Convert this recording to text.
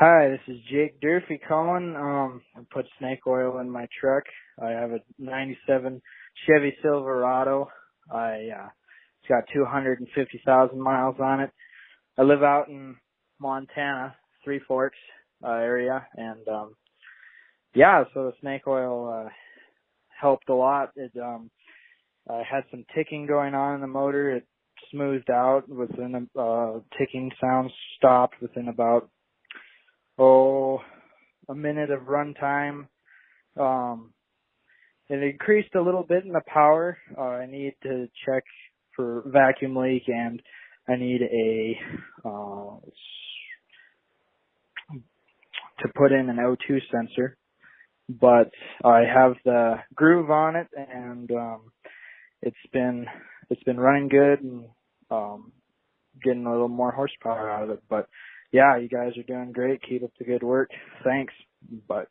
Hi, this is Jake Durfee calling. I put snake oil in my truck. I have a 97 Chevy Silverado. It's got 250,000 miles on it. I live out in Montana, Three Forks, area, and, so the snake oil, helped a lot. I had some ticking going on in the motor. It smoothed out within, ticking sounds stopped within about a minute of run time. It increased a little bit in the power. I need to check for vacuum leak, and I need to put in an O2 sensor. But I have the groove on it, and it's been running good, and getting a little more horsepower out of it. But yeah, you guys are doing great. Keep up the good work. Thanks. Bye.